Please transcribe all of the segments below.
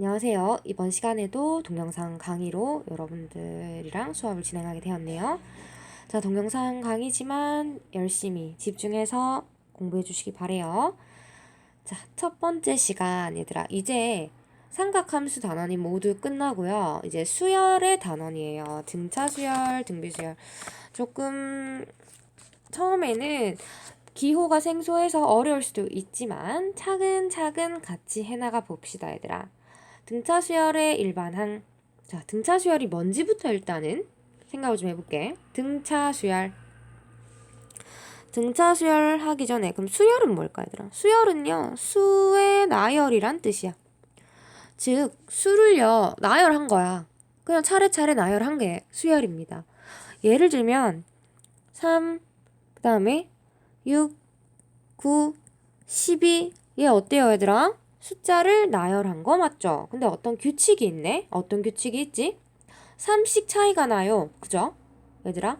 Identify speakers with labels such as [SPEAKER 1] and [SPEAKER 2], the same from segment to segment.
[SPEAKER 1] 안녕하세요. 이번 시간에도 동영상 강의로 여러분들이랑 수업을 진행하게 되었네요. 자, 동영상 강의지만 열심히 집중해서 공부해 주시기 바래요. 자, 첫 번째 시간 얘들아. 이제 삼각함수 단원이 모두 끝나고요. 이제 수열의 단원이에요. 등차 수열, 등비 수열. 조금 처음에는 기호가 생소해서 어려울 수도 있지만 차근차근 같이 해나가 봅시다, 얘들아. 등차 수열의 일반항. 자, 등차 수열이 뭔지부터 일단은 생각을 좀 해볼게. 등차 수열. 등차 수열 하기 전에 그럼 수열은 뭘까, 얘들아? 수열은요, 수의 나열이란 뜻이야. 즉, 수를요, 나열한 거야. 그냥 차례차례 나열한 게 수열입니다. 예를 들면 3, 그 다음에 6, 9, 12. 얘 어때요, 얘들아? 숫자를 나열한 거 맞죠? 근데 어떤 규칙이 있네? 어떤 규칙이 있지? 3씩 차이가 나요. 그죠? 얘들아?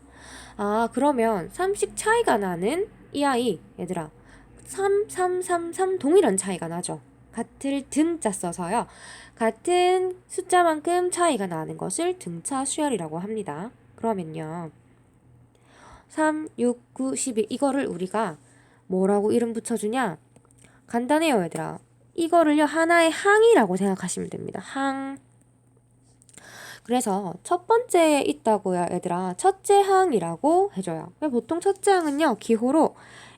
[SPEAKER 1] 아, 그러면 3씩 차이가 나는 이 아이, 얘들아. 3, 3, 3, 3 동일한 차이가 나죠. 같을 등자 써서요. 같은 숫자만큼 차이가 나는 것을 등차 수열이라고 합니다. 그러면요. 3, 6, 9, 12 이거를 우리가 뭐라고 이름 붙여주냐? 간단해요, 얘들아. 이거를요, 하나의 항이라고 생각하시면 됩니다. 항. 그래서 첫 번째에 있다고요, 얘들아. 첫째 항이라고 해줘요. 보통 첫째 항은요, 기호로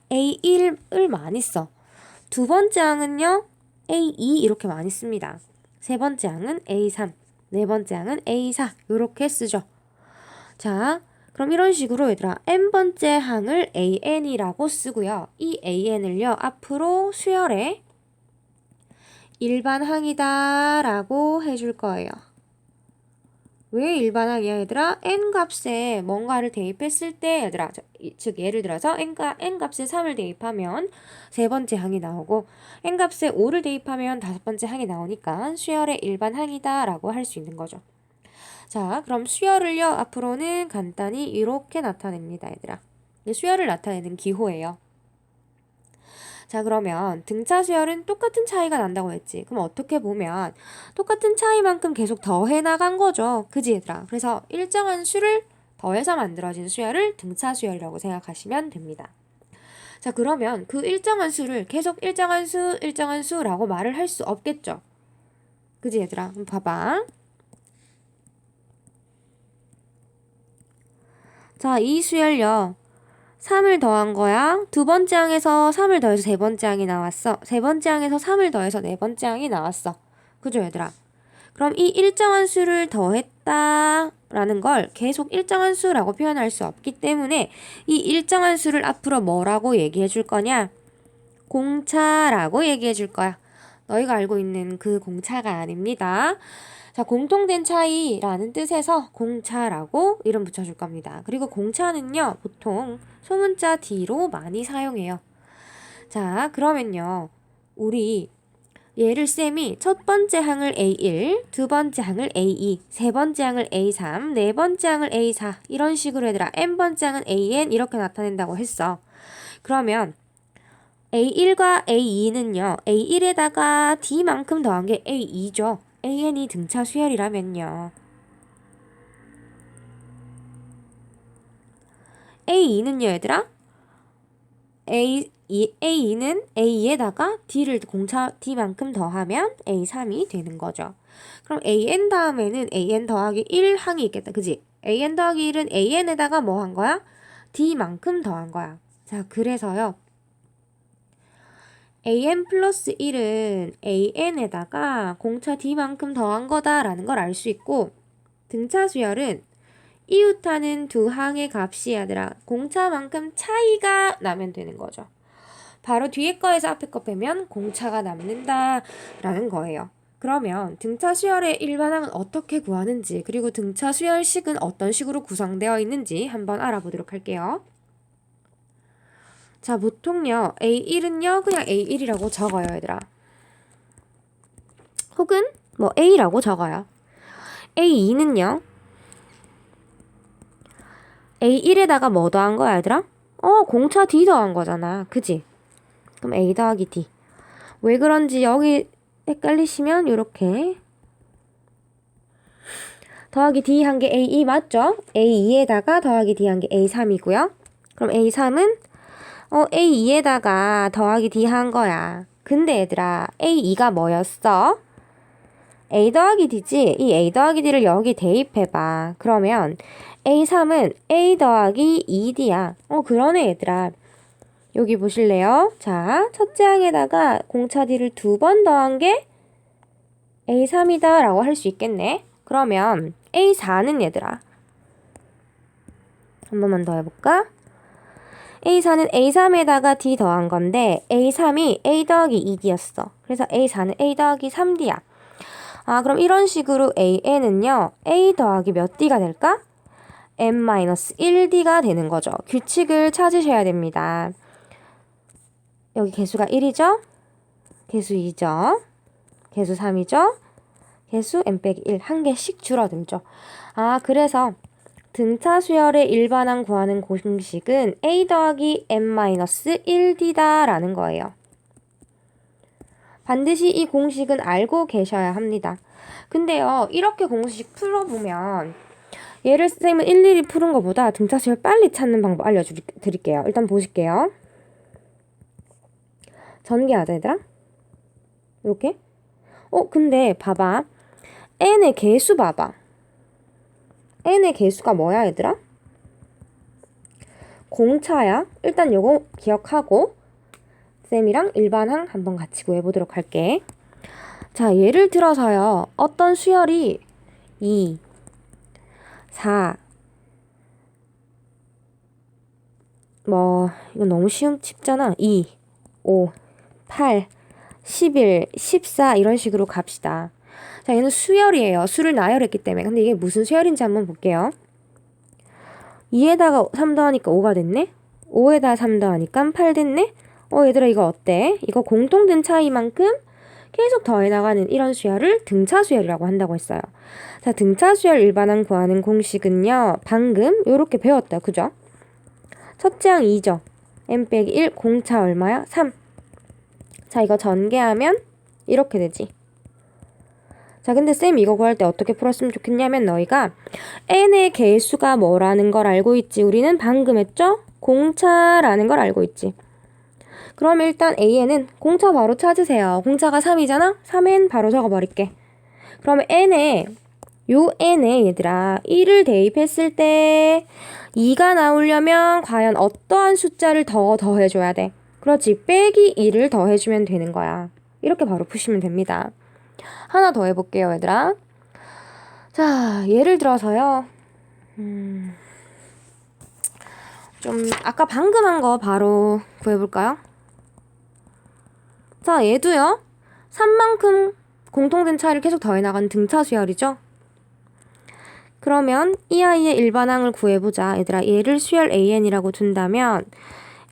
[SPEAKER 1] A1을 많이 써. 두 번째 항은요, A2 이렇게 많이 씁니다. 세 번째 항은 A3, 네 번째 항은 A4 이렇게 쓰죠. 자, 그럼 이런 식으로 얘들아, n번째 항을 AN이라고 쓰고요. 이 AN을요, 앞으로 수열에 일반항이다 라고 해줄 거예요. 왜 일반항이야, 얘들아? n 값에 뭔가를 대입했을 때, 얘들아, 즉 예를 들어서 n 값에 3을 대입하면 세 번째 항이 나오고 n 값에 5를 대입하면 다섯 번째 항이 나오니까 수열의 일반항이다 라고 할 수 있는 거죠. 자, 그럼 수열을요, 앞으로는 간단히 이렇게 나타냅니다, 얘들아. 수열을 나타내는 기호예요. 자, 그러면 등차 수열은 똑같은 차이가 난다고 했지. 그럼 어떻게 보면 똑같은 차이만큼 계속 더해 나간 거죠. 그지, 얘들아? 그래서 일정한 수를 더해서 만들어진 수열을 등차 수열이라고 생각하시면 됩니다. 자, 그러면 그 일정한 수를 계속 일정한 수라고 말을 할 수 없겠죠. 그지, 얘들아? 그럼 봐봐. 자, 이 수열요. 3을 더한 거야. 두 번째 항에서 3을 더해서 세 번째 항이 나왔어. 세 번째 항에서 3을 더해서 네 번째 항이 나왔어. 그죠, 얘들아? 그럼 이 일정한 수를 더했다 라는 걸 계속 일정한 수라고 표현할 수 없기 때문에 이 일정한 수를 앞으로 뭐라고 얘기해 줄 거냐? 공차라고 얘기해 줄 거야. 너희가 알고 있는 그 공차가 아닙니다. 자, 공통된 차이라는 뜻에서 공차라고 이름 붙여줄 겁니다. 그리고 공차는요, 보통 소문자 D로 많이 사용해요. 자, 그러면요, 우리 얘를 쌤이 첫 번째 항을 A1, 두 번째 항을 A2, 세 번째 항을 A3, 네 번째 항을 A4 이런 식으로 얘들아 n번째 항은 AN 이렇게 나타낸다고 했어. 그러면 A1과 A2는요. A1에다가 D만큼 더한 게 A2죠. AN이 등차 수열이라면요. A2는요, 얘들아? A2는 A에다가 D를 공차 D만큼 더하면 A3이 되는 거죠. 그럼 AN 다음에는 AN 더하기 1항이 있겠다. 그지? AN 더하기 1은 AN에다가 뭐 한 거야? D만큼 더한 거야. 자, 그래서요. AN 플러스 1은 AN에다가 공차 D만큼 더한 거다라는 걸 알 수 있고 등차 수열은 이웃하는 두 항의 값이 아니라 공차만큼 차이가 나면 되는 거죠. 바로 뒤에 거에서 앞에 거 빼면 공차가 남는다라는 거예요. 그러면 등차 수열의 일반항은 어떻게 구하는지 그리고 등차 수열식은 어떤 식으로 구성되어 있는지 한번 알아보도록 할게요. 자, 보통요. A1은요. 그냥 A1이라고 적어요, 얘들아. 혹은 뭐 A라고 적어요. A2는요. A1에다가 뭐 더한 거야, 얘들아? 공차 D 더한 거잖아. 그지? 그럼 A 더하기 D. 왜 그런지 여기 헷갈리시면 이렇게 더하기 D 한 게 A2 맞죠? A2에다가 더하기 D 한 게 A3이고요. 그럼 A3은 A2에다가 더하기 D 한 거야. 근데 얘들아, A2가 뭐였어? A 더하기 D지? 이 A 더하기 D를 여기 대입해봐. 그러면 A3은 A 더하기 2D야. 그러네 얘들아. 여기 보실래요? 자, 첫째 항에다가 공차 D를 2번 더한 게 A3이다 라고 할 수 있겠네. 그러면 A4는 얘들아. 한 번만 더 해볼까? A4는 A3에다가 D 더한 건데 A3이 A 더하기 2D였어. 그래서 A4는 A 더하기 3D야. 그럼 이런 식으로 AN은요. A 더하기 몇 D가 될까? n-1D가 되는 거죠. 규칙을 찾으셔야 됩니다. 여기 개수가 1이죠? 개수 2죠? 개수 3이죠? 개수 n-1 한 개씩 줄어들죠. 그래서 등차 수열의 일반항 구하는 공식은 A 더하기 n-1D다 라는 거예요. 반드시 이 공식은 알고 계셔야 합니다. 근데요, 이렇게 공식 풀어보면 얘를 쌤은 일일이 푸는 것보다 등차 수열 빨리 찾는 방법 알려드릴게요. 일단 보실게요. 전개하자 얘들아. 이렇게. 근데 봐봐. n의 개수 봐봐. n의 개수가 뭐야 얘들아? 공차야. 일단 요거 기억하고 쌤이랑 일반항 한번 같이 구해보도록 할게. 자, 예를 들어서요. 어떤 수열이 2, 4, 이건 너무 쉽잖아. 2, 5, 8, 11, 14 이런 식으로 갑시다. 자, 얘는 수열이에요. 수를 나열했기 때문에. 근데 이게 무슨 수열인지 한번 볼게요. 2에다가 3 더하니까 5가 됐네? 5에다가 3 더하니까 8 됐네? 얘들아 이거 어때? 이거 공통된 차이만큼 계속 더해나가는 이런 수열을 등차 수열이라고 한다고 했어요. 자, 등차 수열 일반항 구하는 공식은요. 방금 요렇게 배웠다. 그죠? 첫째 항 2죠. n-1 공차 얼마야? 3. 자, 이거 전개하면 이렇게 되지. 자, 근데 쌤 이거 구할 때 어떻게 풀었으면 좋겠냐면 너희가 n의 개수가 뭐라는 걸 알고 있지. 우리는 방금 했죠? 공차라는 걸 알고 있지. 그럼 일단 A에는 공차 바로 찾으세요. 공차가 3이잖아? 3엔 바로 적어버릴게. 그러면 n에 얘들아 1을 대입했을 때 2가 나오려면 과연 어떠한 숫자를 더해줘야 돼? 그렇지. 빼기 1을 더해주면 되는 거야. 이렇게 바로 푸시면 됩니다. 하나 더 해볼게요 얘들아. 자, 예를 들어서요. 좀 아까 방금 한 거 바로 구해볼까요? 자, 얘도요. 3만큼 공통된 차이를 계속 더해나가는 등차 수열이죠. 그러면 이 아이의 일반항을 구해보자. 얘들아, 얘를 수열 AN이라고 둔다면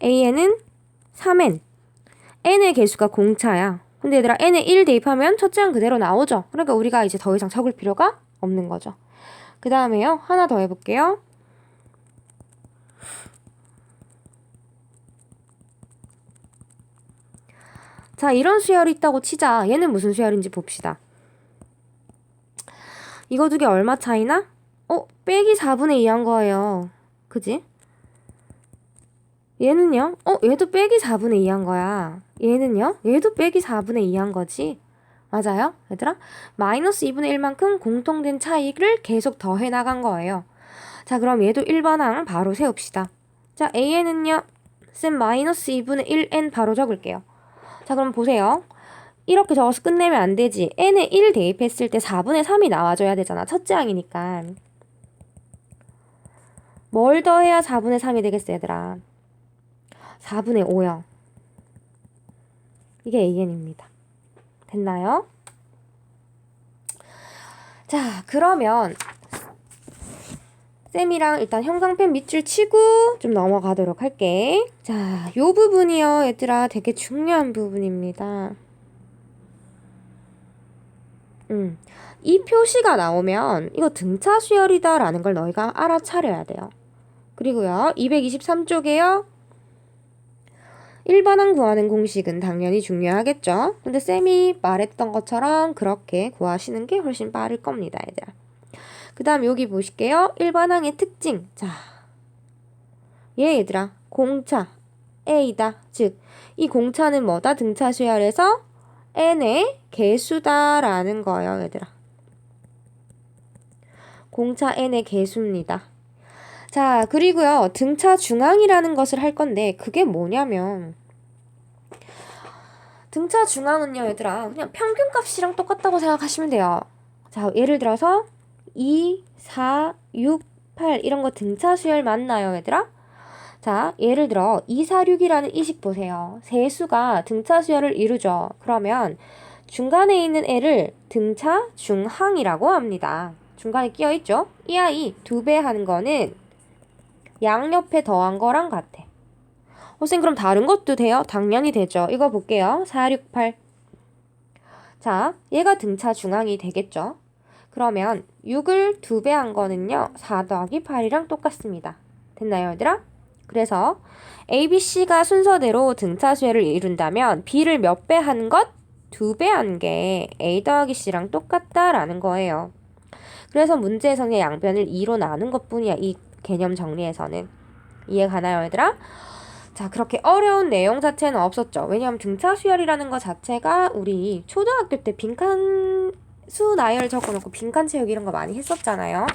[SPEAKER 1] AN은 3N. N의 개수가 공차야. 근데 얘들아, N에 1 대입하면 첫째 항 그대로 나오죠. 그러니까 우리가 이제 더 이상 적을 필요가 없는 거죠. 그 다음에요. 하나 더 해볼게요. 자, 이런 수열이 있다고 치자. 얘는 무슨 수열인지 봅시다. 이거 두 개 얼마 차이나? 빼기 4분의 2 한 거예요. 그지? 얘는요? 얘도 빼기 4분의 2 한 거야. 얘는요? 얘도 빼기 4분의 2 한 거지. 맞아요? 얘들아? 마이너스 2분의 1만큼 공통된 차이를 계속 더해 나간 거예요. 자, 그럼 얘도 일반항 바로 세웁시다. 자, AN은요? 쌤 마이너스 2분의 1N 바로 적을게요. 자, 그럼 보세요. 이렇게 적어서 끝내면 안 되지. n에 1 대입했을 때 4분의 3이 나와줘야 되잖아. 첫째 항이니까. 뭘 더해야 4분의 3이 되겠어, 얘들아? 4분의 5요. 이게 AN입니다. 됐나요? 자, 그러면 쌤이랑 일단 형광펜 밑줄 치고 좀 넘어가도록 할게. 자, 요 부분이요, 얘들아, 되게 중요한 부분입니다. 이 표시가 나오면 이거 등차 수열이다 라는 걸 너희가 알아차려야 돼요. 그리고요, 223쪽에요. 일반항 구하는 공식은 당연히 중요하겠죠. 근데 쌤이 말했던 것처럼 그렇게 구하시는 게 훨씬 빠를 겁니다, 얘들아. 그 다음 여기 보실게요. 일반항의 특징. 자, 얘들아, 공차 A다. 즉, 이 공차는 뭐다? 등차 수열에서 n의 개수다라는 거예요, 얘들아. 공차 n의 개수입니다. 자, 그리고요, 등차 중앙이라는 것을 할 건데, 그게 뭐냐면, 등차 중앙은요, 얘들아, 그냥 평균값이랑 똑같다고 생각하시면 돼요. 자, 예를 들어서 2, 4, 6, 8 이런 거 등차 수열 맞나요, 얘들아? 자, 예를 들어 2, 4, 6이라는 이식 보세요. 세 수가 등차 수열을 이루죠. 그러면 중간에 있는 애를 등차 중항이라고 합니다. 중간에 끼어있죠? 이 아이 2배 하는 거는 양옆에 더한 거랑 같아. 선생님 그럼 다른 것도 돼요? 당연히 되죠. 이거 볼게요. 4, 6, 8. 자, 얘가 등차 중앙이 되겠죠? 그러면 6을 2배 한 거는요. 4 더하기 8이랑 똑같습니다. 됐나요, 얘들아? 그래서 A, B, C가 순서대로 등차 수열을 이룬다면 B를 몇 배 한 것? 2배 한 게 A 더하기 C랑 똑같다라는 거예요. 그래서 문제에서는 양변을 2로 나눈 것뿐이야. 이 개념 정리에서는. 이해 가나요, 얘들아? 자, 그렇게 어려운 내용 자체는 없었죠. 왜냐하면 등차 수열이라는 것 자체가 우리 초등학교 때 빈칸 수 나열 적어놓고 빈칸 채우기 이런 거 많이 했었잖아요.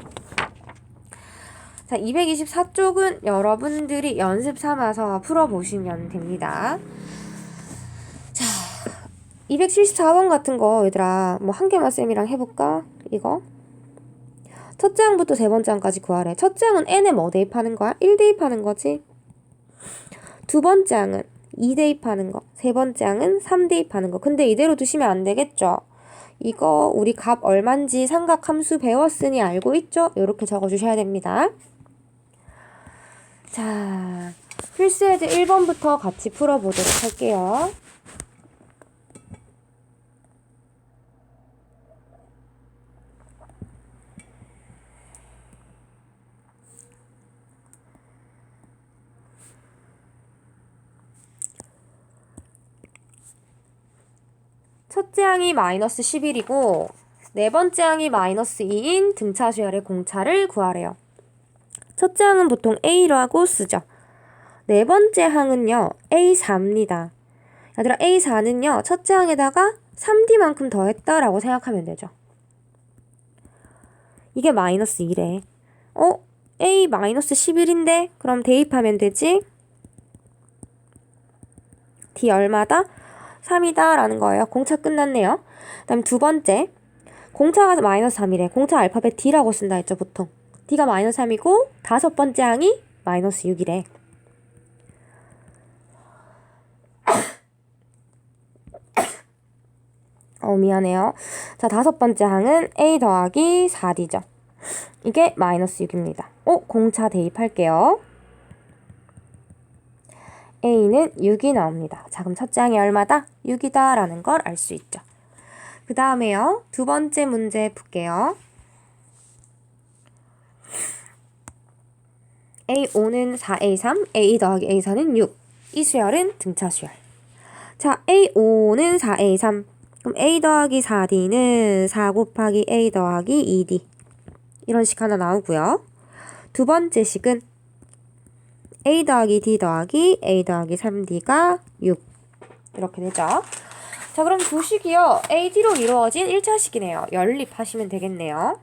[SPEAKER 1] 자, 224쪽은 여러분들이 연습 삼아서 풀어보시면 됩니다. 자, 274번 같은 거 얘들아 뭐 한 개만 쌤이랑 해볼까? 이거 첫째 항부터 세 번째 항까지 구하래. 첫째 항은 n에 뭐 대입하는 거야? 1 대입하는 거지. 두 번째 항은 2 대입하는 거. 세 번째 항은 3 대입하는 거. 근데 이대로 두시면 안 되겠죠? 이거 우리 값 얼만지 삼각함수 배웠으니 알고 있죠? 이렇게 적어주셔야 됩니다. 자, 필수예제 1번부터 같이 풀어보도록 할게요. 첫째 항이 마이너스 11이고 네 번째 항이 마이너스 2인 등차 수열의 공차를 구하래요. 첫째 항은 보통 A라고 쓰죠. 네 번째 항은요, A4입니다. 얘들아, A4는요, 첫째 항에다가 3D만큼 더했다라고 생각하면 되죠. 이게 마이너스 2래. A 마이너스 11인데? 그럼 대입하면 되지? D 얼마다? 3이다 라는 거예요. 공차 끝났네요. 그 다음 두 번째, 공차가 마이너스 3이래. 공차 알파벳 D라고 쓴다 했죠, 보통. D가 마이너스 3이고 다섯 번째 항이 마이너스 6이래. 미안해요. 자, 다섯 번째 항은 A 더하기 4D죠. 이게 마이너스 6입니다. 공차 대입할게요. A는 6이 나옵니다. 자, 그럼 첫째 항이 얼마다? 6이다 라는 걸 알 수 있죠. 그 다음에요. 두 번째 문제 볼게요. A5는 4A3, A 더하기 A4는 6. 이 수열은 등차 수열. 자, A5는 4A3. 그럼 A 더하기 4D는 4 곱하기 A 더하기 2D. 이런 식 하나 나오고요. 두 번째 식은 A 더하기 D 더하기 A 더하기 3D가 6. 이렇게 되죠. 자, 그럼 두 식이요. AD로 이루어진 1차식이네요. 연립하시면 되겠네요.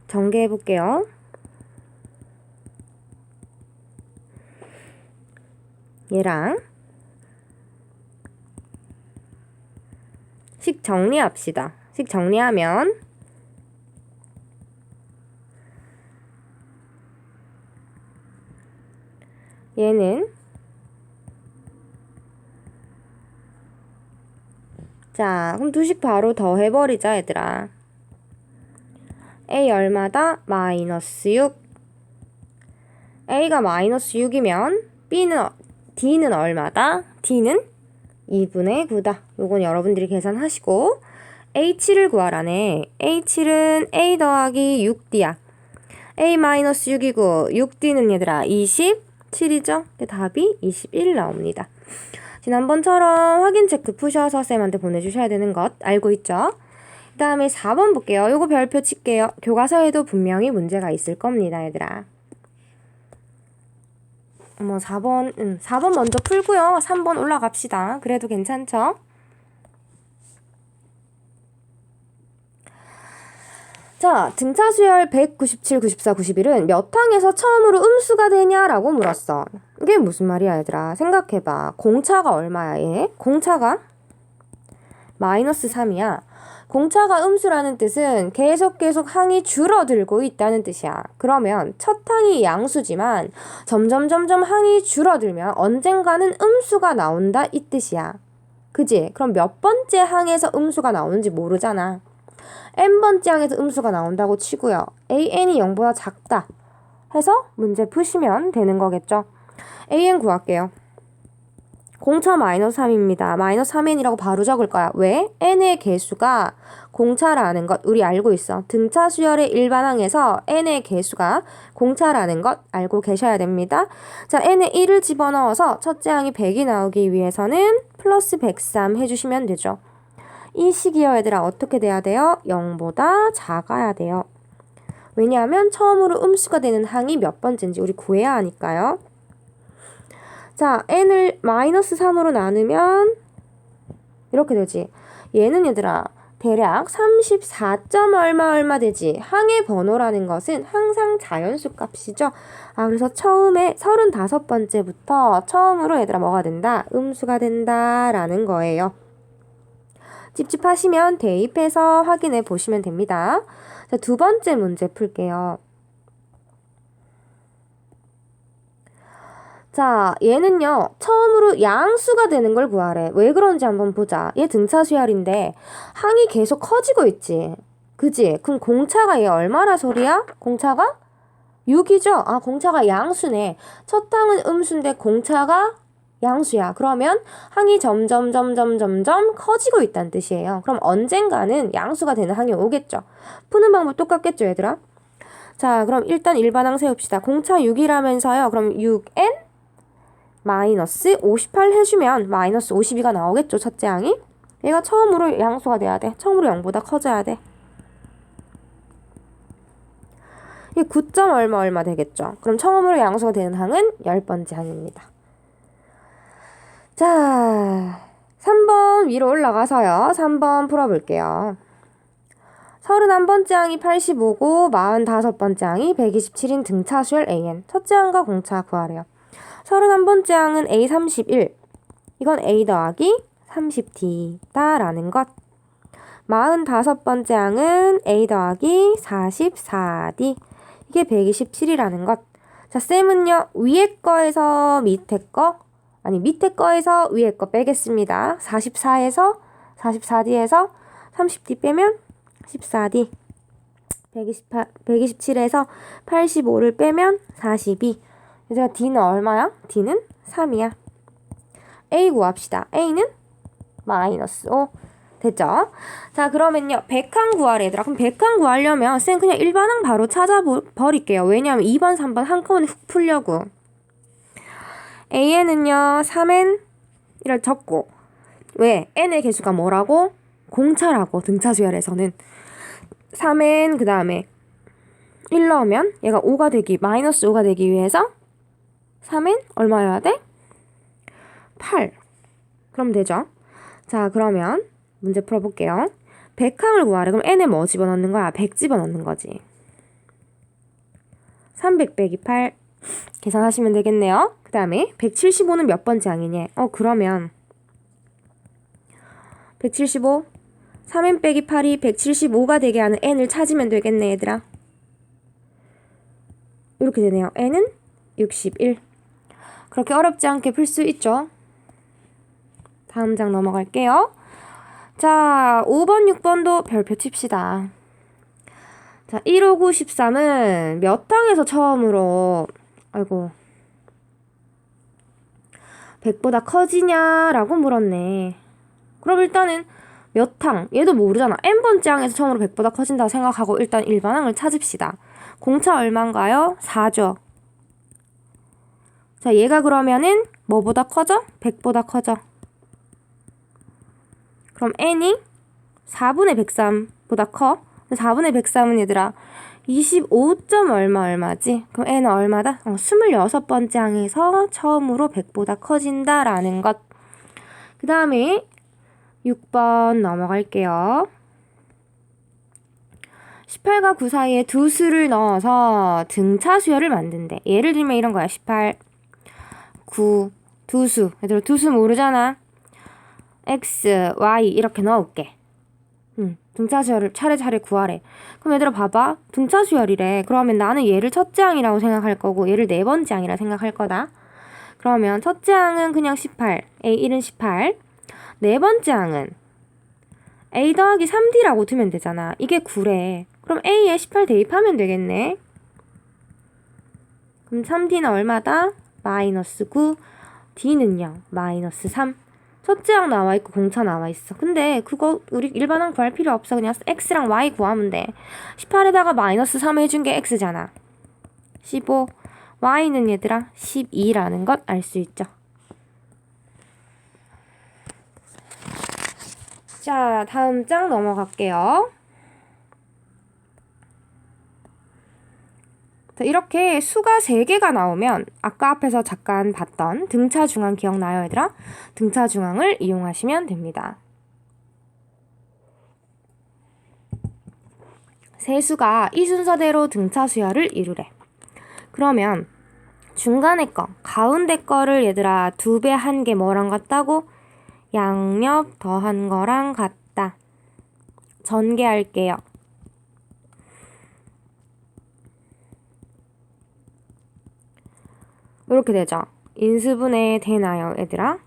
[SPEAKER 1] 전개해 볼게요. 얘랑 식 정리합시다. 식 정리하면 얘는 자, 그럼 두 식 바로 더해버리자, 얘들아. A 얼마다? 마이너스 6. A가 마이너스 6이면 D는 얼마다? D는 2분의 9다. 요건 여러분들이 계산하시고 H를 구하라네. H는 A 더하기 6D야. A 마이너스 6이고 6D는 얘들아 27이죠? 답이 21 나옵니다. 지난번처럼 확인 체크 푸셔서 쌤한테 보내주셔야 되는 것 알고 있죠? 그 다음에 4번 볼게요. 요거 별표 칠게요. 교과서에도 분명히 문제가 있을 겁니다, 얘들아. 4번 먼저 풀고요. 3번 올라갑시다. 그래도 괜찮죠? 자, 등차 수열 197, 94, 91은 몇 항에서 처음으로 음수가 되냐라고 물었어. 이게 무슨 말이야, 얘들아? 생각해봐. 공차가 얼마야, 얘? 공차가 마이너스 3이야. 공차가 음수라는 뜻은 계속 항이 줄어들고 있다는 뜻이야. 그러면 첫 항이 양수지만 점점 항이 줄어들면 언젠가는 음수가 나온다 이 뜻이야. 그지? 그럼 몇 번째 항에서 음수가 나오는지 모르잖아. n번째 항에서 음수가 나온다고 치고요. an이 0보다 작다 해서 문제 푸시면 되는 거겠죠. an 구할게요. 공차 마이너스 3입니다. 마이너스 3n이라고 바로 적을 거야. 왜? n의 개수가 공차라는 것 우리 알고 있어. 등차 수열의 일반항에서 n의 개수가 공차라는 것 알고 계셔야 됩니다. 자, n에 1을 집어넣어서 첫째 항이 100이 나오기 위해서는 플러스 103 해주시면 되죠. 이 식이요, 얘들아, 어떻게 돼야 돼요? 0보다 작아야 돼요. 왜냐하면 처음으로 음수가 되는 항이 몇 번째인지 우리 구해야 하니까요. 자, n을 마이너스 3으로 나누면 이렇게 되지. 얘는 얘들아 대략 34점 얼마 되지. 항의 번호라는 것은 항상 자연수 값이죠. 그래서 처음에 35번째부터 처음으로 얘들아 뭐가 된다? 음수가 된다라는 거예요. 찝찝하시면 대입해서 확인해 보시면 됩니다. 자, 두 번째 문제 풀게요. 자, 얘는요, 처음으로 양수가 되는 걸 구하래. 왜 그런지 한번 보자. 얘 등차 수열인데, 항이 계속 커지고 있지. 그지? 그럼 공차가 얘 얼마나 소리야? 공차가? 6이죠? 공차가 양수네. 첫 항은 음수인데 공차가 양수야. 그러면 항이 점점 커지고 있다는 뜻이에요. 그럼 언젠가는 양수가 되는 항이 오겠죠. 푸는 방법 똑같겠죠, 얘들아? 자, 그럼 일단 일반항 세웁시다. 공차 6이라면서요. 그럼 6n 마이너스 58 해주면 마이너스 52가 나오겠죠, 첫째 항이? 얘가 처음으로 양수가 돼야 돼. 처음으로 0보다 커져야 돼. 이게 9점 얼마 되겠죠. 그럼 처음으로 양수가 되는 항은 10번째 항입니다. 자, 3번 위로 올라가서요. 3번 풀어볼게요. 31번째 항이 85고 45번째 항이 127인 등차수열 an. 첫째 항과 공차 구하래요. 31번째 항은 A31. 이건 A 더하기 30D다 라는 것. 45번째 항은 A 더하기 44D. 이게 127이라는 것. 자, 쌤은요, 위에 거에서 밑에 거, 밑에 거에서 위에 거 빼겠습니다. 44에서 44D에서 30D 빼면 14D. 127에서 85를 빼면 42. 얘들아, D는 얼마야? D는 3이야. A 구합시다. A는 마이너스 5. 됐죠? 자, 그러면요. 100항 구하래, 얘들아. 그럼 100항 구하려면 쌤 그냥 일반항 바로 찾아버릴게요. 왜냐하면 2번, 3번 한꺼번에 훅 풀려고. A에는요. 3n 이렇게 적고. 왜? n의 개수가 뭐라고? 공차라고. 등차 수열에서는. 3n 그 다음에 1 넣으면 얘가 5가 되기, 마이너스 5가 되기 위해서 3n 얼마여야 돼? 8. 그럼 되죠? 자, 그러면 문제 풀어볼게요. 100항을 구하래. 그럼 n에 뭐 집어넣는 거야? 100 집어넣는 거지. 300 빼기 8 계산하시면 되겠네요. 그 다음에 175는 몇 번째 항이니? 그러면 175 3n 빼기 8이 175가 되게 하는 n을 찾으면 되겠네, 얘들아. 이렇게 되네요. n은 61. 그렇게 어렵지 않게 풀 수 있죠. 다음 장 넘어갈게요. 자, 5번, 6번도 별표 칩시다. 자, 1, 5, 9, 13은 몇 항에서 처음으로 100보다 커지냐라고 물었네. 그럼 일단은 몇 항? 얘도 모르잖아. n번째 항에서 처음으로 100보다 커진다고 생각하고 일단 일반항을 찾읍시다. 공차 얼마인가요? 4죠. 자, 얘가 그러면은 뭐보다 커져? 100보다 커져. 그럼 n이 4분의 103 보다 커. 4분의 103은 얘들아 25. 얼마지? 그럼 n은 얼마다? 26번째 항에서 처음으로 100보다 커진다라는 것. 그 다음에 6번 넘어갈게요. 18과 9 사이에 두 수를 넣어서 등차 수열을 만든대. 예를 들면 이런 거야. 18, 9, 두 수. 얘들아 두 수 모르잖아. x, y 이렇게 넣어올게. 등차 수열을 차례차례 구하래. 그럼 얘들아 봐봐. 등차 수열이래. 그러면 나는 얘를 첫째 항이라고 생각할 거고 얘를 네 번째 항이라 생각할 거다. 그러면 첫째 항은 그냥 18, a1은 18. 네 번째 항은 a 더하기 3d라고 두면 되잖아. 이게 9래. 그럼 a에 18 대입하면 되겠네. 그럼 3d는 얼마다? 마이너스 9. d는요? 마이너스 3. 첫째 항 나와있고 공차 나와있어. 근데 그거 우리 일반항 구할 필요 없어. 그냥 x랑 y 구하면 돼. 18에다가 마이너스 3 해준 게 x잖아. 15. y는 얘들아 12라는 것 알 수 있죠. 자, 다음 장 넘어갈게요. 자, 이렇게 수가 3개가 나오면 아까 앞에서 잠깐 봤던 등차 중앙 기억나요, 얘들아? 등차 중앙을 이용하시면 됩니다. 세 수가 이 순서대로 등차 수열을 이루래. 그러면 중간에 거, 가운데 거를 얘들아 2배 한 게 뭐랑 같다고? 양옆 더한 거랑 같다. 전개할게요. 이렇게 되죠. 인수분해 되나요, 얘들아?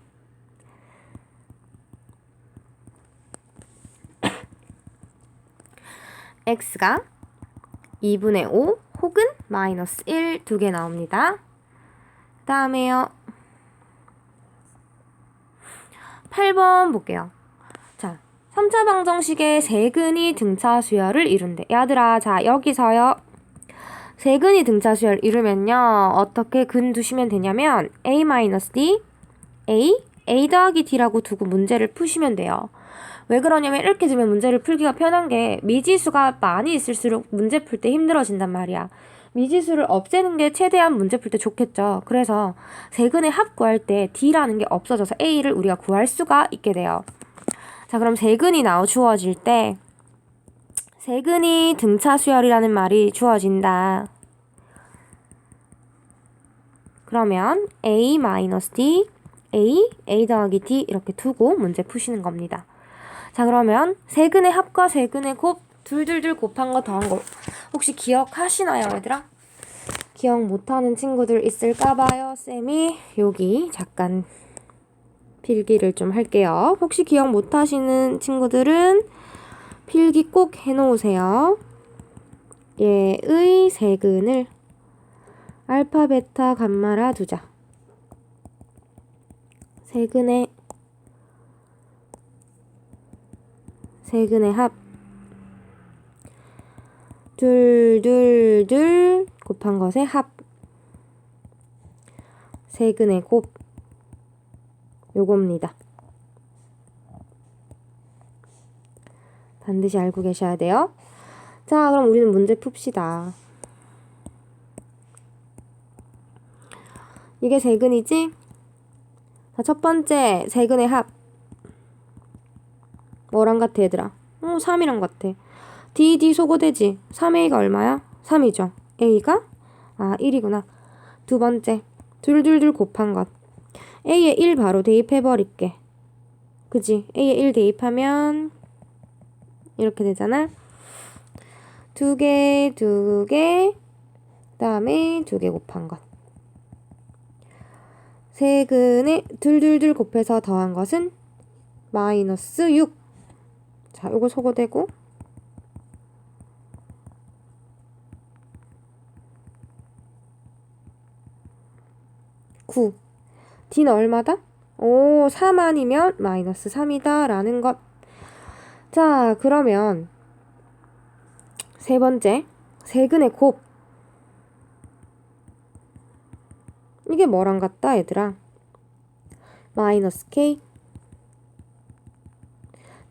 [SPEAKER 1] x가 2분의 5 혹은 마이너스 1 두 개 나옵니다. 그 다음에요. 8번 볼게요. 자, 3차 방정식의 세근이 등차 수열을 이룬대. 얘들아, 자, 여기서요. 세근이 등차 수열 이루면요. 어떻게 근 두시면 되냐면 a-d, a 더하기 d라고 두고 문제를 푸시면 돼요. 왜 그러냐면 이렇게 두면 문제를 풀기가 편한 게 미지수가 많이 있을수록 문제 풀 때 힘들어진단 말이야. 미지수를 없애는 게 최대한 문제 풀 때 좋겠죠. 그래서 세근의 합 구할 때 d라는 게 없어져서 a를 우리가 구할 수가 있게 돼요. 자, 그럼 세근이 주어질 때 세근이 등차 수열이라는 말이 주어진다. 그러면 a-d, a 더하기 d 이렇게 두고 문제 푸시는 겁니다. 자, 그러면 세근의 합과 세근의 곱 둘둘둘 곱한 거 더한 거 혹시 기억하시나요, 얘들아? 기억 못하는 친구들 있을까봐요. 쌤이 여기 잠깐 필기를 좀 할게요. 혹시 기억 못하시는 친구들은 필기 꼭 해놓으세요. 얘의 세근을 알파, 베타, 감마라 두자. 세근의 합 둘둘둘 곱한 것의 합 세근의 곱 요겁니다. 반드시 알고 계셔야 돼요. 자, 그럼 우리는 문제 풉시다. 이게 세근이지? 자, 첫 번째 세근의 합 뭐랑 같아, 얘들아? 3이랑 같아. d 소거되지? 3a가 얼마야? 3이죠. a가? 1이구나. 두 번째 둘둘둘 곱한 것 a에 1 바로 대입해버릴게. 그지? a에 1 대입하면 이렇게 되잖아. 두 개, 그 다음에 2개 곱한 것. 세근에 둘둘둘 곱해서 더한 것은 마이너스 6. 자, 요거 소거되고 9. d는 얼마다? 3 아니면 마이너스 3이다 라는 것. 자, 그러면 세 번째 세근의 곱 이게 뭐랑 같다, 얘들아? 마이너스 k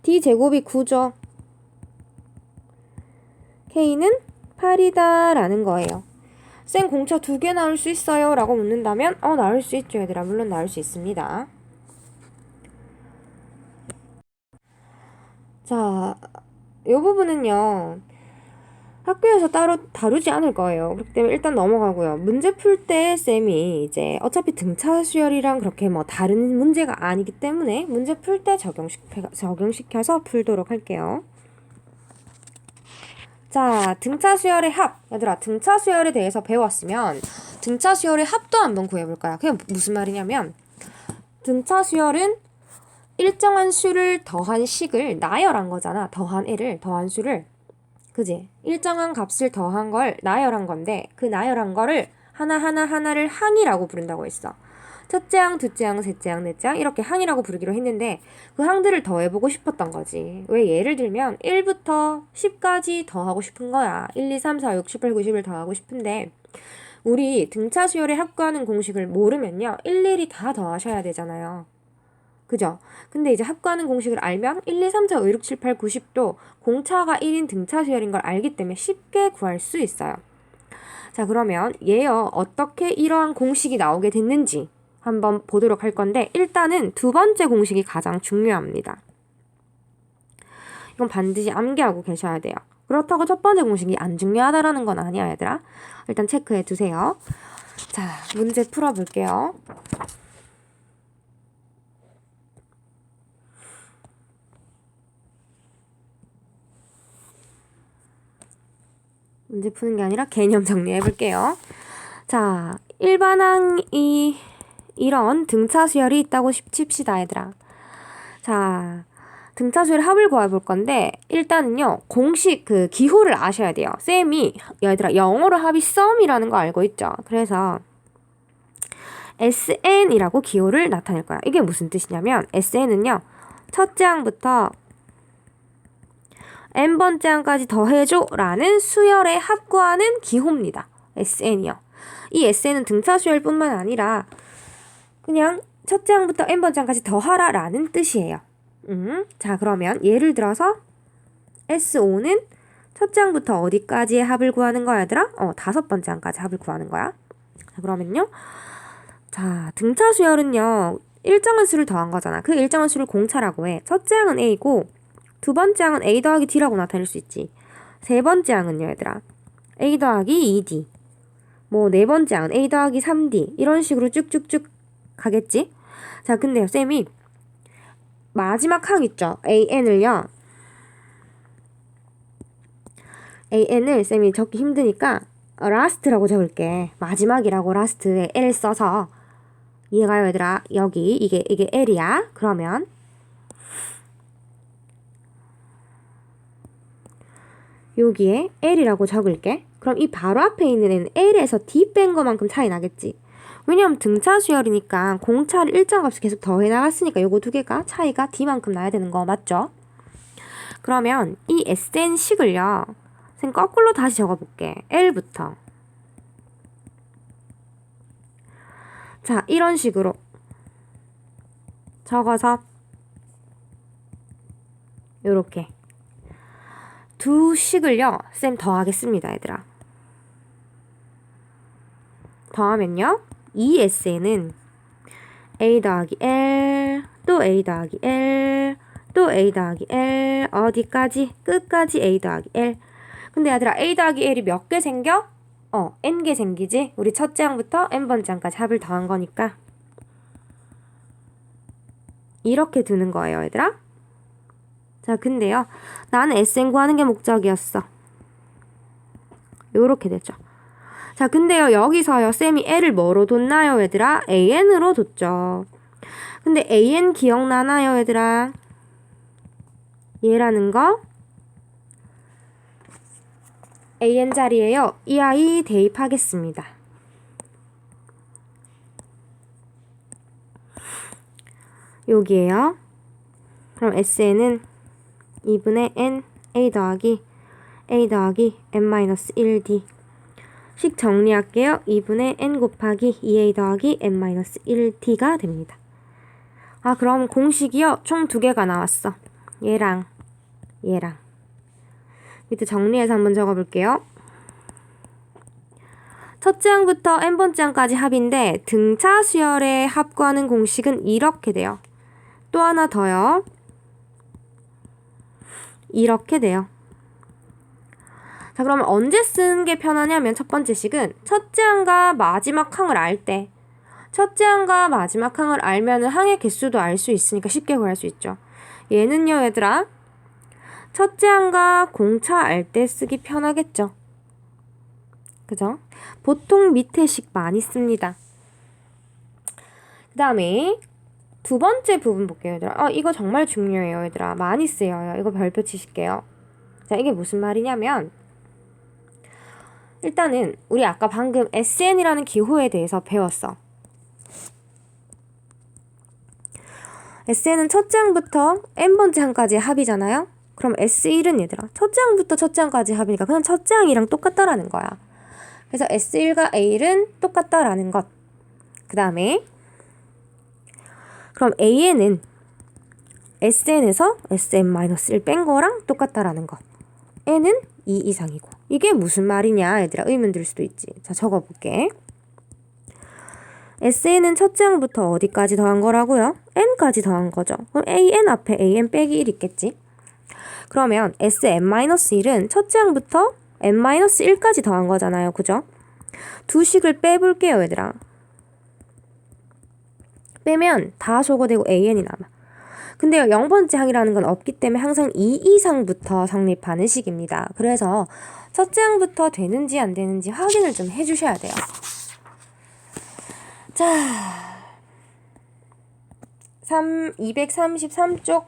[SPEAKER 1] d 제곱이 9죠. K는 8이다 라는 거예요. 쌤 공차 2개 나올 수 있어요? 라고 묻는다면 나올 수 있죠 얘들아. 물론 나올 수 있습니다. 자, 이 부분은요 학교에서 따로 다루지 않을 거예요. 그렇기 때문에 일단 넘어가고요. 문제 풀 때 쌤이 이제 어차피 등차 수열이랑 그렇게 뭐 다른 문제가 아니기 때문에 문제 풀 때 적용시켜서 풀도록 할게요. 자, 등차 수열의 합. 얘들아, 등차 수열에 대해서 배웠으면 등차 수열의 합도 한번 구해볼까요? 그게 무슨 말이냐면 등차 수열은 일정한 수를 더한 식을 나열한 거잖아. 더한 애를, 더한 수를. 그지? 일정한 값을 더한 걸 나열한 건데 그 나열한 거를 하나를 항이라고 부른다고 했어. 첫째 항, 둘째 항, 셋째 항, 넷째 항 이렇게 항이라고 부르기로 했는데 그 항들을 더해보고 싶었던 거지. 왜 예를 들면 1부터 10까지 더하고 싶은 거야. 1, 2, 3, 4, 5, 6, 7, 8, 9, 10을 더하고 싶은데 우리 등차 수열에 합구하는 공식을 모르면요. 일일이 다 더하셔야 되잖아요. 그죠? 근데 이제 합구하는 공식을 알면 1, 2, 3, 4, 5, 6, 7, 8, 90도 공차가 1인 등차 수열인 걸 알기 때문에 쉽게 구할 수 있어요. 자, 그러면 얘요 어떻게 이러한 공식이 나오게 됐는지 한번 보도록 할 건데 일단은 두 번째 공식이 가장 중요합니다. 이건 반드시 암기하고 계셔야 돼요. 그렇다고 첫 번째 공식이 안 중요하다라는 건 아니야 얘들아. 일단 체크해 두세요. 자, 문제 풀어볼게요. 문제 푸는 게 아니라 개념 정리해 볼게요. 자, 일반항이 이런 등차 수열이 있다고 칩시다, 얘들아. 자, 등차 수열 합을 구해볼 건데 일단은요, 공식 그 기호를 아셔야 돼요. 쌤이 얘들아 영어로 합이 썸이라는 거 알고 있죠? 그래서 SN이라고 기호를 나타낼 거야. 이게 무슨 뜻이냐면 SN은요, 첫째 항부터 n번째 항까지 더해줘 라는 수열에 합구하는 기호입니다. SN이요. 이 SN은 등차 수열뿐만 아니라 그냥 첫째 항부터 n번째 항까지 더하라 라는 뜻이에요. 자, 그러면 예를 들어서 SO는 첫째 항부터 어디까지의 합을 구하는 거야, 얘들아? 5번째 항까지 합을 구하는 거야. 자, 그러면요. 자, 등차 수열은요. 일정한 수를 더한 거잖아. 그 일정한 수를 공차라고 해. 첫째 항은 A고 두 번째 항은 A 더하기 D라고 나타낼 수 있지. 세 번째 항은요, 얘들아. A 더하기 2D. 뭐, 네 번째 항은 A 더하기 3D. 이런 식으로 쭉쭉쭉 가겠지? 자, 근데요, 쌤이 마지막 항 있죠? AN을요. AN을 쌤이 적기 힘드니까 last라고 적을게. 마지막이라고 last에 L 써서 이해가요, 얘들아? 여기 이게 L이야. 그러면 여기에 L이라고 적을게. 그럼 이 바로 앞에 있는 애는 L에서 D 뺀 것만큼 차이 나겠지. 왜냐면 등차 수열이니까 공차를 일정 값을 계속 더해 나갔으니까 요거 두 개가 차이가 D만큼 나야 되는 거 맞죠? 그러면 이 SN식을요. 선 거꾸로 다시 적어볼게. L부터. 자, 이런 식으로 적어서 요렇게 두 식을요. 쌤 더하겠습니다, 얘들아. 더하면요. 이 SN은 A 더하기 L, 또 A 더하기 L, 또 A 더하기 L, 어디까지? 끝까지 A 더하기 L. 근데 얘들아, A 더하기 L이 몇 개 생겨? N개 생기지? 우리 첫째 항부터 N번째 항까지 합을 더한 거니까. 이렇게 두는 거예요, 얘들아. 자, 근데요. 나는 SN 구하는 게 목적이었어. 요렇게 되죠. 자, 근데요. 여기서요. 쌤이 L을 뭐로 뒀나요, 얘들아? AN으로 뒀죠. 근데 AN 기억나나요, 얘들아? 얘라는 거 AN 자리에요. 이 아이 대입하겠습니다. 여기에요. 그럼 SN은 2분의 N A 더하기 N-1D 식 정리할게요. 2분의 N 곱하기 2A 더하기 N-1D가 됩니다. 아, 그럼 공식이요. 총 2개가 나왔어. 얘랑 얘랑. 밑에 정리해서 한번 적어볼게요. 첫째 항부터 n번째 항까지 합인데 등차 수열의 합구하는 공식은 이렇게 돼요. 또 하나 더요. 이렇게 돼요. 자, 그러면 언제 쓰는 게 편하냐면 첫 번째 식은 첫째 항과 마지막 항을 알 때, 첫째 항과 마지막 항을 알면 항의 개수도 알 수 있으니까 쉽게 구할 수 있죠. 얘는요, 얘들아, 첫째 항과 공차 알 때 쓰기 편하겠죠. 그죠? 보통 밑에 식 많이 씁니다. 그 다음에 두 번째 부분 볼게요, 얘들아. 이거 정말 중요해요, 얘들아. 많이 쓰여요. 이거 별표 치실게요. 자, 이게 무슨 말이냐면 일단은 우리 아까 방금 SN이라는 기호에 대해서 배웠어. SN은 첫째 항부터 n번째 항까지 합이잖아요. 그럼 S1은 얘들아 첫째 항부터 첫째 항까지 합이니까 그냥 첫째 항이랑 똑같다라는 거야. 그래서 S1과 A1은 똑같다라는 것. 그 다음에 그럼 AN은 SN에서 SN-1 뺀 거랑 똑같다라는 것. N은 2 이상이고. 이게 무슨 말이냐 얘들아 의문 들 수도 있지. 자, 적어볼게. SN은 첫째 항부터 어디까지 더한 거라고요? n까지 더한 거죠. 그럼 AN 앞에 AN 빼기 1 있겠지. 그러면 SN-1은 첫째 항부터 n-1까지 더한 거잖아요. 그죠? 두 식을 빼볼게요, 얘들아. 빼면 다 소거되고 AN이 남아. 근데요, 0번째 항이라는 건 없기 때문에 항상 2 이상부터 성립하는 식입니다. 그래서 첫째 항부터 되는지 안 되는지 확인을 좀 해주셔야 돼요. 자, 233쪽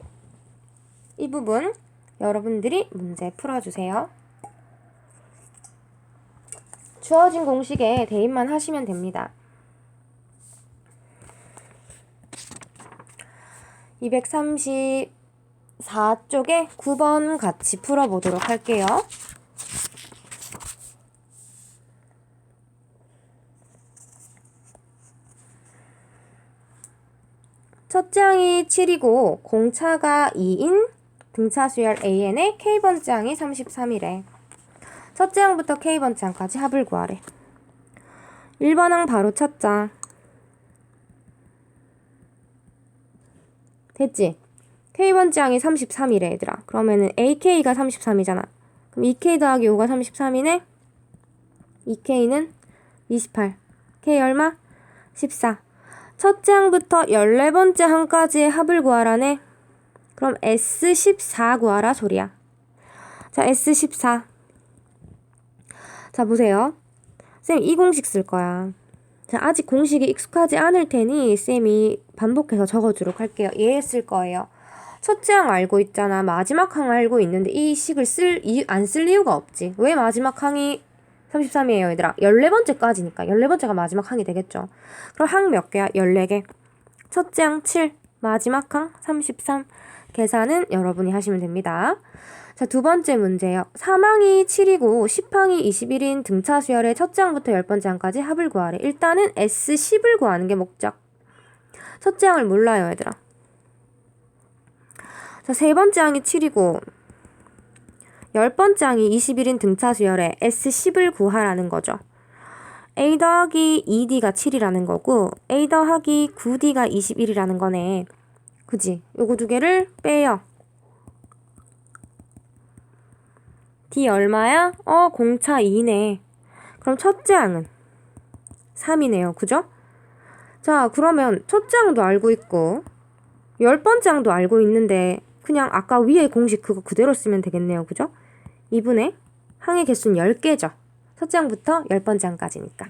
[SPEAKER 1] 이 부분 여러분들이 문제 풀어주세요. 주어진 공식에 대입만 하시면 됩니다. 234쪽에 9번 같이 풀어보도록 할게요. 첫째 항이 7이고 공차가 2인 등차 수열 AN의 K번째 항이 33이래. 첫째 항부터 K번째 항까지 합을 구하래. 1번 항 바로 찾자. 됐지? K번째 항이 33이래 얘들아. 그러면은 AK가 33이잖아. 그럼 2K 더하기 5가 33이네? 2K는 28. K 얼마? 14. 첫째 항부터 14번째 항까지의 합을 구하라네. 그럼 S14 구하라 소리야. 자, S14. 자, 보세요. 쌤, 이 공식 쓸 거야. 자, 아직 공식이 익숙하지 않을 테니 쌤이 반복해서 적어주도록 할게요. 얘 쓸 거예요. 첫째 항 알고 있잖아. 마지막 항 알고 있는데 이 식을 안 쓸 이유가 없지. 왜 마지막 항이 33이에요, 얘들아? 14번째까지니까. 14번째가 마지막 항이 되겠죠. 그럼 항 몇 개야? 14개. 첫째 항 7, 마지막 항 33. 계산은 여러분이 하시면 됩니다. 자, 두 번째 문제요. 3항이 7이고 10항이 21인 등차 수열의 첫째 항부터 10번째 항까지 합을 구하래. 일단은 S10을 구하는 게 목적. 첫째 항을 몰라요, 얘들아. 자, 세 번째 항이 7이고 10번째 항이 21인 등차 수열의 S10을 구하라는 거죠. A 더하기 2D가 7이라는 거고 A 더하기 9D가 21이라는 거네. 그지? 요거 두 개를 빼요. D 얼마야? 공차 2네. 그럼 첫째 항은 3이네요. 그죠? 자, 그러면 첫째 항도 알고 있고 10번째 항도 알고 있는데 그냥 아까 위에 공식 그거 그대로 쓰면 되겠네요. 그죠? 2분의 항의 개수는 10개죠. 첫째 항부터 10번째 항까지니까.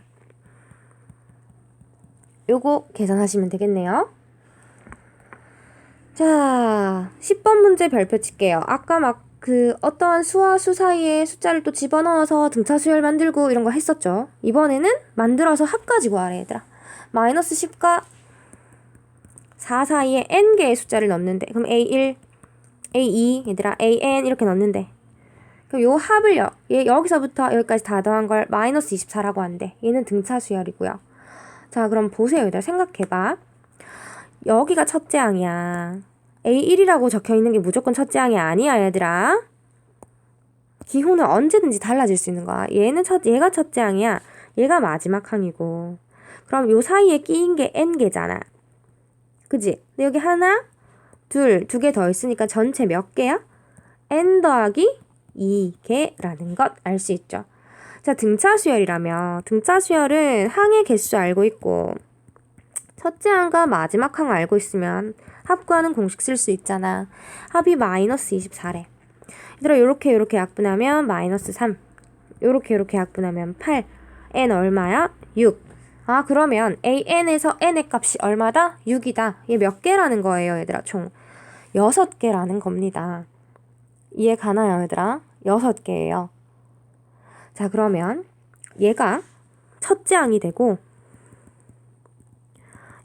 [SPEAKER 1] 요거 계산하시면 되겠네요. 자, 10번 문제 별표 칠게요. 아까 막 어떠한 수와 수 사이에 숫자를 또 집어넣어서 등차 수열 만들고 이런 거 했었죠. 이번에는 만들어서 합까지 구하래, 얘들아. 마이너스 10과 4 사이에 n개의 숫자를 넣는데 그럼 A1, A2, 얘들아 AN 이렇게 넣는데 그럼 요 합을요. 얘 여기서부터 여기까지 다 더한 걸 마이너스 24라고 한대. 얘는 등차 수열이고요. 자, 그럼 보세요, 얘들아. 생각해봐. 여기가 첫째 항이야. A1이라고 적혀있는 게 무조건 첫째 항이 아니야, 얘들아. 기호는 언제든지 달라질 수 있는 거야. 얘가 첫째 항이야. 얘가 마지막 항이고. 그럼 요 사이에 끼인 게 n개잖아. 그지? 근데 여기 하나, 둘, 2개 더 있으니까 전체 몇 개야? n 더하기 2개라는 것 알 수 있죠. 자, 등차 수열이라면 등차 수열은 항의 개수 알고 있고 첫째 항과 마지막 항 알고 있으면 합구하는 공식 쓸 수 있잖아. 합이 마이너스 24래. 얘들아 요렇게 약분하면 마이너스 3. 요렇게 약분하면 8. n 얼마야? 6. 아 그러면 an에서 n의 값이 얼마다? 6이다. 얘 몇 개라는 거예요 얘들아? 총 6개라는 겁니다. 이해 가나요 얘들아? 6개예요. 자 그러면 얘가 첫째 항이 되고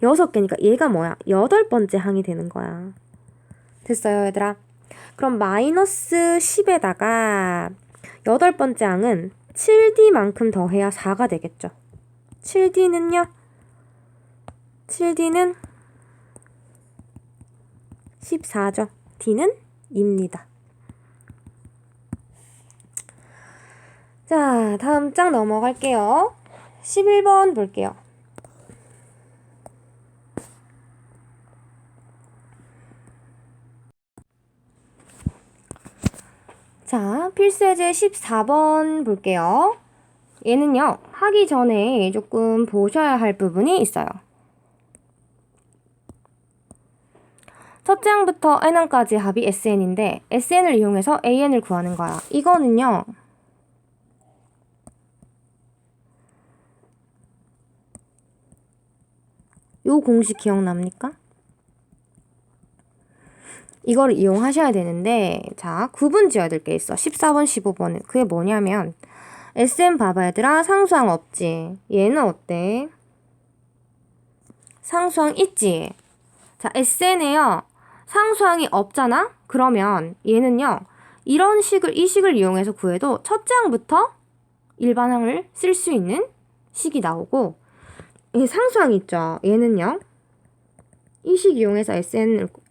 [SPEAKER 1] 6개니까 얘가 뭐야? 8번째 항이 되는 거야. 됐어요 얘들아? 그럼 마이너스 10에다가 8번째 항은 7D만큼 더해야 4가 되겠죠. 7D는요? 7D는 14죠. D는 2입니다. 자, 다음 장 넘어갈게요. 11번 볼게요. 자, 필수예제 14번 볼게요. 얘는요, 하기 전에 조금 보셔야 할 부분이 있어요. 첫째 항부터 n항까지 합이 sn인데 sn을 이용해서 an을 구하는 거야. 이거는요, 요 공식 기억납니까? 이거를 이용하셔야 되는데 자 구분 지어야 될 게 있어. 14번, 15번은. 그게 뭐냐면 sn 봐봐 얘들아. 상수항 없지. 얘는 어때? 상수항 있지. 자 sn에요. 상수항이 없잖아? 그러면 얘는요. 이 식을 이용해서 구해도 첫째 항부터 일반항을 쓸 수 있는 식이 나오고 얘 상수항 있죠. 얘는요. 이 식 이용해서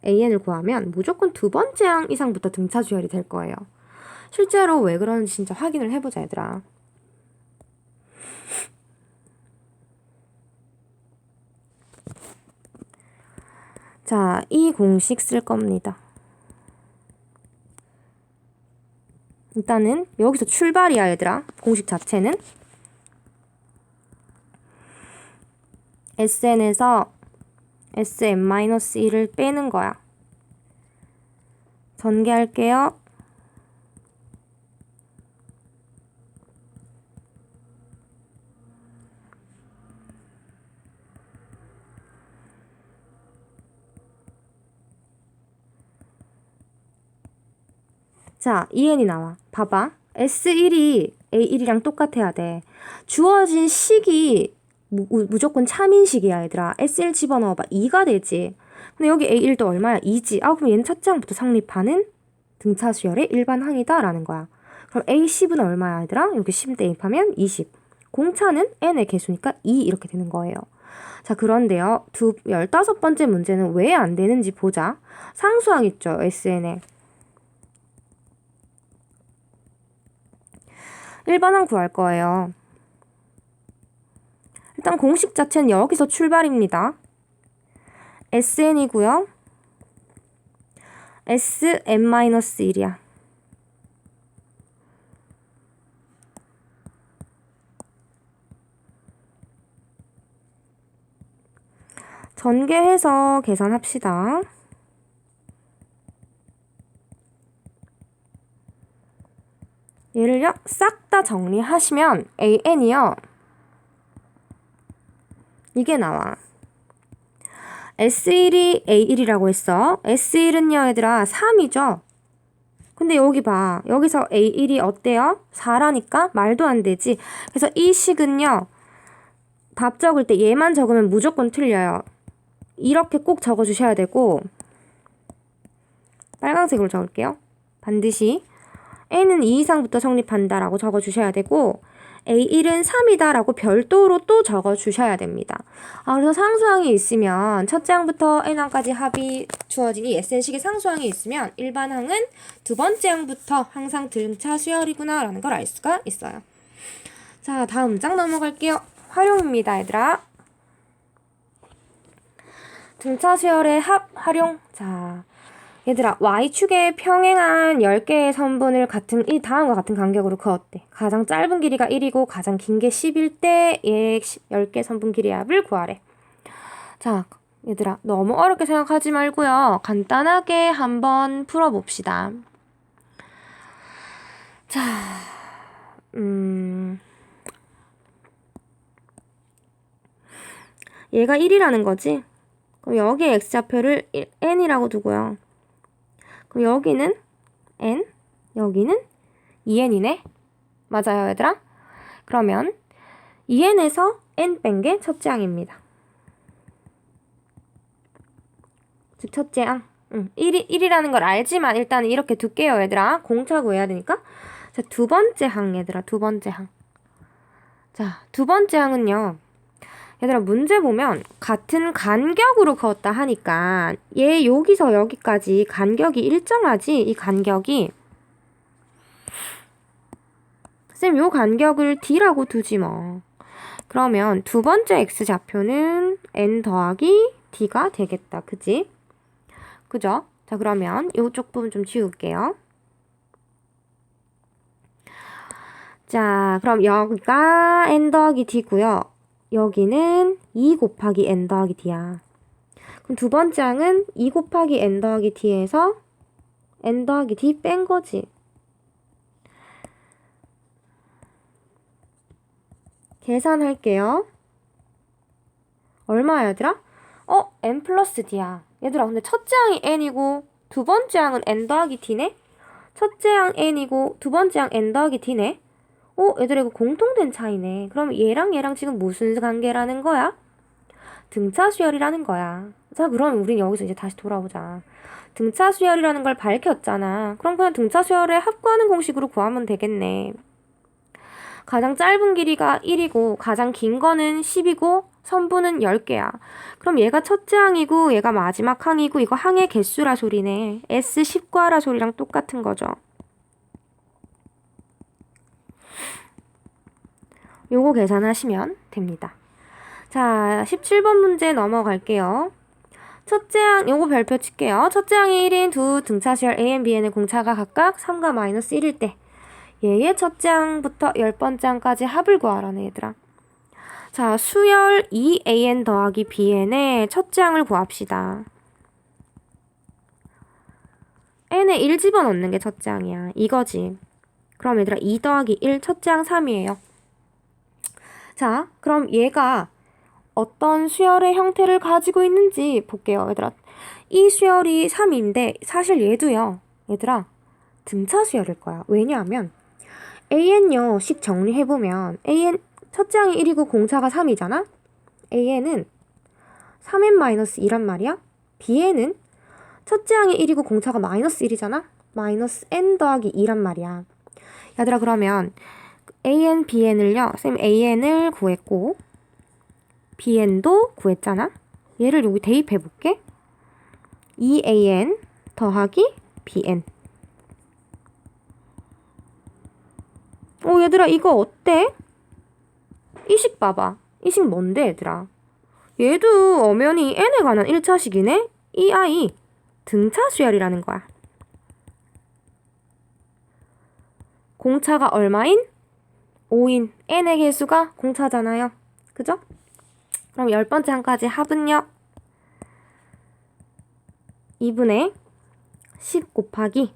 [SPEAKER 1] an을 구하면 무조건 2번째 항 이상부터 등차 수열이 될 거예요. 실제로 왜 그러는지 진짜 확인을 해보자 얘들아. 자, 이 공식 쓸 겁니다. 일단은 여기서 출발이야 얘들아. 공식 자체는 sn에서 sn-1을 빼는 거야. 전개할게요. 자, 2n이 나와. 봐봐. S1이 A1이랑 똑같아야 돼. 주어진 식이 무조건 참인식이야 얘들아. S1 집어넣어봐. 2가 되지. 근데 여기 A1도 얼마야? 2지. 아 그럼 얘는 첫째 항부터 성립하는 등차 수열의 일반 항이다 라는 거야. 그럼 A10은 얼마야 얘들아? 여기 10 대입하면 20. 공차는 n의 개수니까 2 이렇게 되는 거예요. 자 그런데요. 15번째 문제는 왜 안 되는지 보자. 상수항 있죠. SN에. 일반항 구할 거예요. 일단 공식 자체는 여기서 출발입니다. sn이고요. sn-1이야. 전개해서 계산합시다. 얘를요 싹 다 정리하시면 an이요 이게 나와. S1이 A1이라고 했어. S1은요 얘들아 3이죠. 근데 여기 봐. 여기서 A1이 어때요? 4라니까 말도 안 되지. 그래서 이 식은요 답 적을 때 얘만 적으면 무조건 틀려요. 이렇게 꼭 적어주셔야 되고 빨간색으로 적을게요. 반드시 n은 2 이상부터 성립한다 라고 적어주셔야 되고 A1은 3이다 라고 별도로 또 적어주셔야 됩니다. 그래서 상수항이 있으면 첫째 항부터 n항까지 합이 주어진 이 SN식의 상수항이 있으면 일반항은 두 번째 항부터 항상 등차 수열이구나 라는 걸 알 수가 있어요. 자, 다음 장 넘어갈게요. 활용입니다, 얘들아. 등차 수열의 합 활용. 자, 얘들아, y축에 평행한 10개의 선분을 이 다음과 같은 간격으로 그었대. 가장 짧은 길이가 1이고 가장 긴 게 10일 때 얘 10개 선분 길이의 합을 구하래. 자, 얘들아, 너무 어렵게 생각하지 말고요. 간단하게 한번 풀어봅시다. 자, 얘가 1이라는 거지? 그럼 여기에 x좌표를 n이라고 두고요. 그럼 여기는 n, 여기는 2n이네? 맞아요, 얘들아? 그러면 2n에서 n 뺀 게 첫째 항입니다. 즉 첫째 항. 1이라는 걸 알지만 일단 이렇게 둘게요, 얘들아. 공차 구해야 되니까. 자, 두 번째 항, 얘들아. 두 번째 항. 자, 두 번째 항은요. 얘들아, 문제 보면 같은 간격으로 그었다 하니까 얘 여기서 여기까지 간격이 일정하지? 이 간격이 쌤, 요 간격을 d라고 두지 뭐. 그러면 두 번째 x좌표는 n 더하기 d가 되겠다. 그지? 그죠? 자, 그러면 요쪽 부분 좀 지울게요. 자, 그럼 여기가 n 더하기 d고요. 여기는 2 곱하기 n 더하기 d야. 그럼 두 번째 항은 2 곱하기 n 더하기 d에서 n 더하기 d 뺀 거지. 계산할게요. 얼마야, 얘들아? n 플러스 d야. 얘들아, 근데 첫째 항이 n이고 두 번째 항은 n 더하기 d네? 첫째 항 n이고 두 번째 항 n 더하기 d네? 얘들아, 이거 공통된 차이네. 그럼 얘랑 지금 무슨 관계라는 거야? 등차 수열이라는 거야. 자, 그럼 우린 여기서 이제 다시 돌아오자. 등차 수열이라는 걸 밝혔잖아. 그럼 그냥 등차 수열의 합구하는 공식으로 구하면 되겠네. 가장 짧은 길이가 1이고 가장 긴 거는 10이고 선분은 10개야. 그럼 얘가 첫째 항이고 얘가 마지막 항이고 이거 항의 개수라 소리네. S10과라 소리랑 똑같은 거죠. 요거 계산하시면 됩니다. 자, 17번 문제 넘어갈게요. 첫째 항, 요거 별표 칠게요. 첫째 항이 1인 두 등차 수열 A, N, B, N의 공차가 각각 3과 마이너스 1일 때 얘의 첫째 항부터 10번째 항까지 합을 구하라네, 얘들아. 자, 수열 2AN 더하기 BN의 첫째 항을 구합시다. N에 1 집어넣는 게 첫째 항이야. 이거지. 그럼 얘들아, 2 더하기 1 첫째 항 3이에요. 자, 그럼 얘가 어떤 수열의 형태를 가지고 있는지 볼게요, 얘들아. 이 수열이 3인데 사실 얘도요, 얘들아, 등차 수열일 거야. 왜냐하면 AN요, 식 정리해보면 AN 첫째 항이 1이고 공차가 3이잖아? AN은 3n-2란 말이야. BN은 첫째 항이 1이고 공차가 마이너스 1이잖아? 마이너스 n 더하기 2란 말이야. 얘들아, 그러면 AN, BN을요, 쌤 AN을 구했고 BN도 구했잖아? 얘를 여기 대입해볼게. 2AN 더하기 BN. 얘들아, 이거 어때? 이 식 봐봐. 이 식 뭔데, 얘들아? 얘도 엄연히 n에 관한 1차식이네? 이 아이 등차 수열이라는 거야. 공차가 얼마인? 5인. n의 개수가 공차잖아요. 그죠? 그럼 10번째 항까지 합은요? 2분의 10 곱하기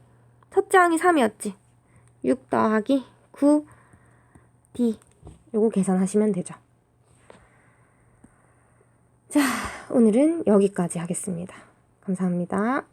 [SPEAKER 1] 첫째 항이 3이었지. 6 더하기 9 D. 요거 계산하시면 되죠. 자, 오늘은 여기까지 하겠습니다. 감사합니다.